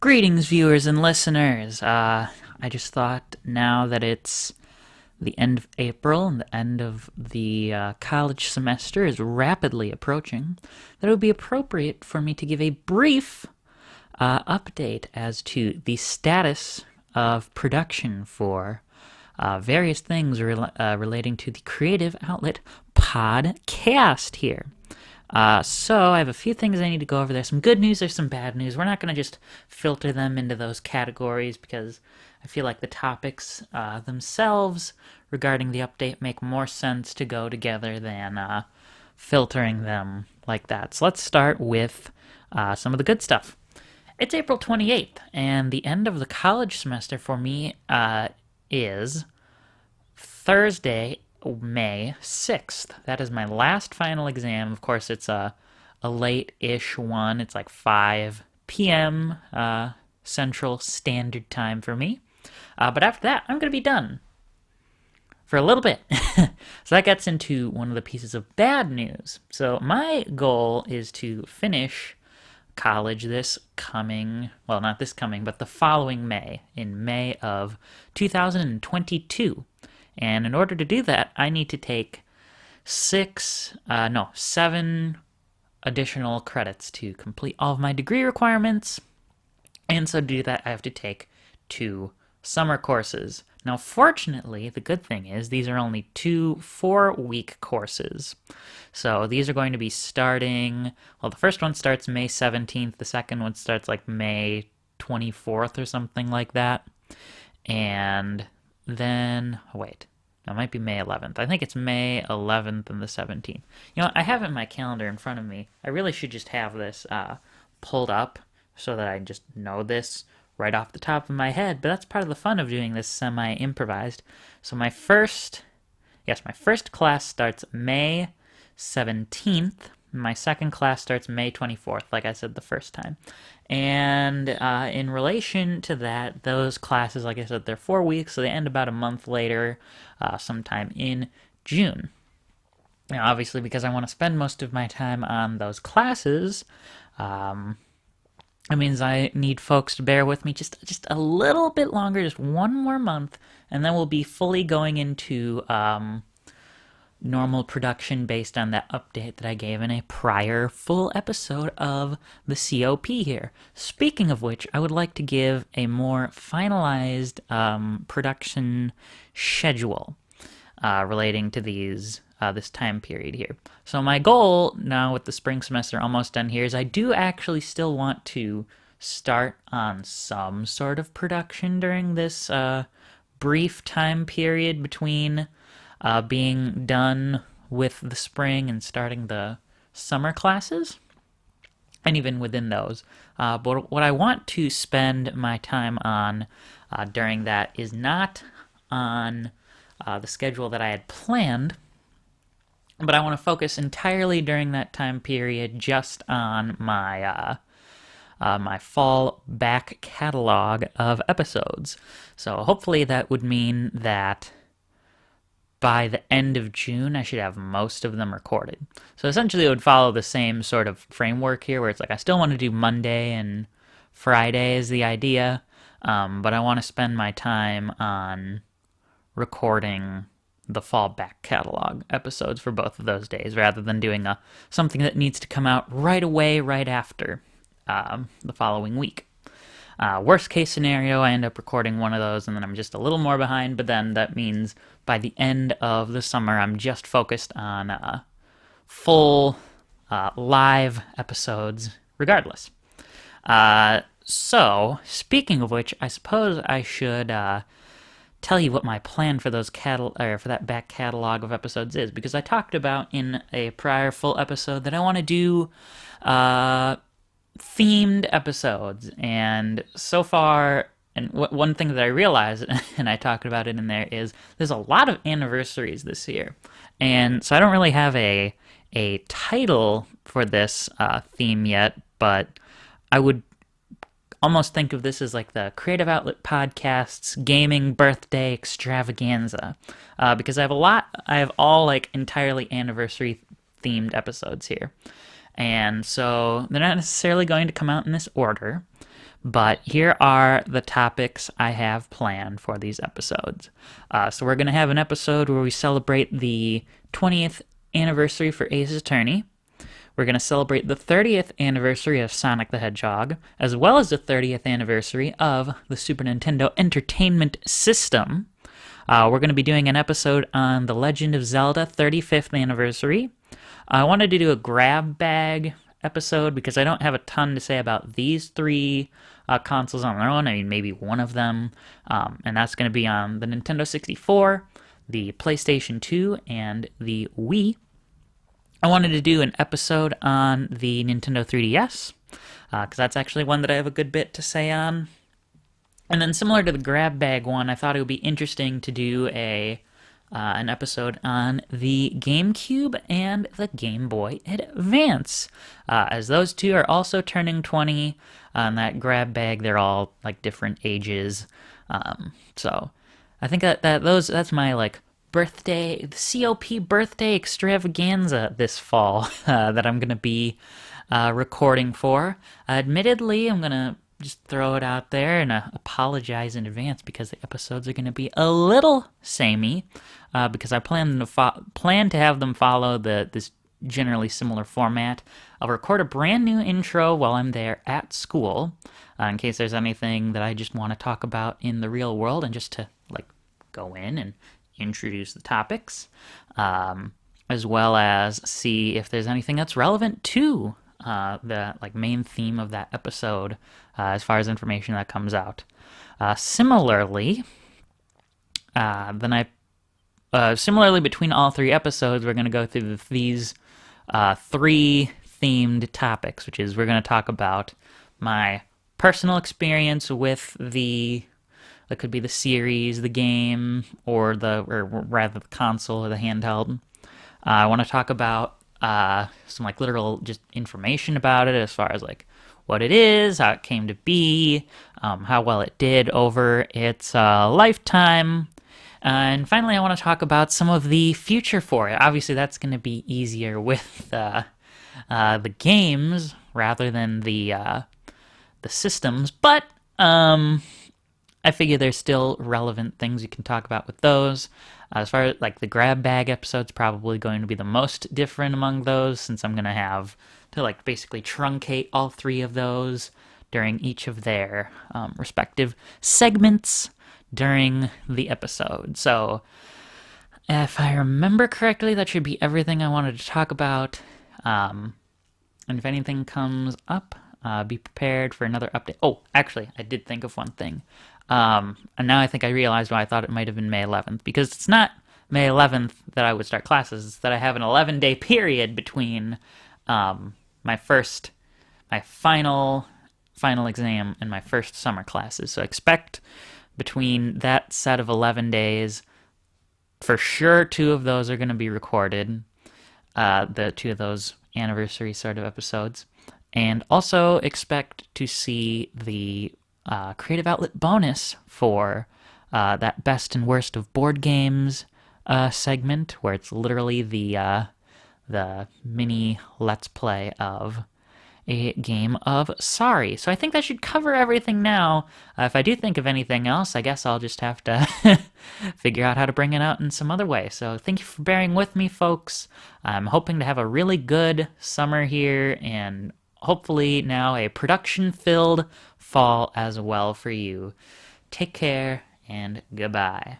Greetings, viewers and listeners. I just thought now that it's the end of April and the end of the college semester is rapidly approaching, that it would be appropriate for me to give a brief update as to the status of production for various things relating to the creative outlet podcast here. So I have a few things I need to go over. There's some good news, there's some bad news. We're not going to just filter them into those categories because I feel like the topics themselves regarding the update make more sense to go together than filtering them like that. So let's start with some of the good stuff. It's April 28th, and the end of the college semester for me is Thursday, May 6th. That is my last final exam. Of course, it's a late-ish one. It's like 5 p.m. Central Standard Time for me. But after that, I'm going to be done for a little bit. So that gets into one of the pieces of bad news. So my goal is to finish college this coming, well, not this coming, but the following May, in May of 2022. And in order to do that, I need to take 7 additional credits to complete all of my degree requirements. And so to do that, I have to take 2 summer courses. Now, fortunately, the good thing is these are only 2 4-week courses. So these are going to be starting, well, the first one starts May 17th. The second one starts like May 24th or something like that. And then, it might be May 11th. I think it's May 11th and the 17th. You know, I have it in my calendar in front of me. I really should just have this pulled up so that I just know this right off the top of my head, but that's part of the fun of doing this semi-improvised. So my first class starts May 17th. My second class starts May 24th, like I said the first time. And in relation to that, those classes, like I said, they're 4 weeks, so they end about a month later, sometime in June. Now, obviously, because I want to spend most of my time on those classes, it means I need folks to bear with me just a little bit longer, just one more month, and then we'll be fully going into normal production based on that update that I gave in a prior full episode of the C.O.P. here. Speaking of which, I would like to give a more finalized production schedule relating to this time period here. So my goal now with the spring semester almost done here is I do actually still want to start on some sort of production during this brief time period between being done with the spring and starting the summer classes, and even within those. But what I want to spend my time on during that is not on the schedule that I had planned, but I want to focus entirely during that time period just on my my fall back catalog of episodes. So hopefully that would mean that by the end of June, I should have most of them recorded. So essentially it would follow the same sort of framework here, where it's like I still want to do Monday and Friday is the idea, but I want to spend my time on recording the fall back catalog episodes for both of those days, rather than doing something that needs to come out right away, right after the following week. Worst case scenario, I end up recording one of those and then I'm just a little more behind, but then that means by the end of the summer I'm just focused on full live episodes regardless. So, speaking of which, I suppose I should tell you what my plan for those for that back catalog of episodes is, because I talked about in a prior full episode that I want to do themed episodes, and so far, and one thing that I realized, and I talked about it in there, is there's a lot of anniversaries this year, and so I don't really have a title for this theme yet, but I would almost think of this as like the Creative Outlet Podcast's gaming birthday extravaganza, because I have all like entirely anniversary themed episodes here. And so they're not necessarily going to come out in this order, But here are the topics I have planned for these episodes. So we're going to have an episode where we celebrate the 20th anniversary for Ace Attorney. We're going to celebrate the 30th anniversary of Sonic the Hedgehog, as well as the 30th anniversary of the Super Nintendo Entertainment System. We're going to be doing an episode on The Legend of Zelda 35th anniversary. I wanted to do a grab bag episode because I don't have a ton to say about these three consoles on their own. I mean, maybe one of them. And that's going to be on the Nintendo 64, the PlayStation 2, and the Wii. I wanted to do an episode on the Nintendo 3DS, because that's actually one that I have a good bit to say on. And then similar to the grab bag one, I thought it would be interesting to do an episode on the GameCube and the Game Boy Advance, as those two are also turning 20. On that grab bag, they're all like different ages. So I think that's my like birthday, the C.O.P. birthday extravaganza this fall that I'm gonna be recording for. Admittedly, I'm gonna just throw it out there and apologize in advance because the episodes are going to be a little samey, because I plan to have them follow this generally similar format. I'll record a brand new intro while I'm there at school, in case there's anything that I just want to talk about in the real world, and just to like go in and introduce the topics, as well as see if there's anything that's relevant to the like main theme of that episode, as far as information that comes out. Similarly between all three episodes, we're going to go through these three themed topics, which is we're going to talk about my personal experience with that could be the series, the game, or rather the console or the handheld. I want to talk about some like literal just information about it, as far as like what it is, how it came to be, how well it did over its lifetime. And finally, I want to talk about some of the future for it. Obviously, that's going to be easier with the games rather than the systems, but I figure there's still relevant things you can talk about with those. As far as like the grab bag episode's probably going to be the most different among those, since I'm going to have to like basically truncate all three of those during each of their respective segments during the episode. So if I remember correctly, that should be everything I wanted to talk about. And if anything comes up, be prepared for another update. Oh, actually, I did think of one thing. And now I think I realized why I thought it might have been May 11th, because it's not May 11th that I would start classes. It's that I have an 11-day period between my final exam and my first summer classes. So expect between that set of 11 days, for sure 2 of those are going to be recorded, the 2 of those anniversary sort of episodes. And also expect to see the creative outlet bonus for that best and worst of board games segment, where it's literally the mini let's play of a game of Sorry. So I think that should cover everything now. If I do think of anything else, I guess I'll just have to figure out how to bring it out in some other way. So thank you for bearing with me, folks. I'm hoping to have a really good summer here, and hopefully now a production-filled fall as well for you. Take care, and goodbye.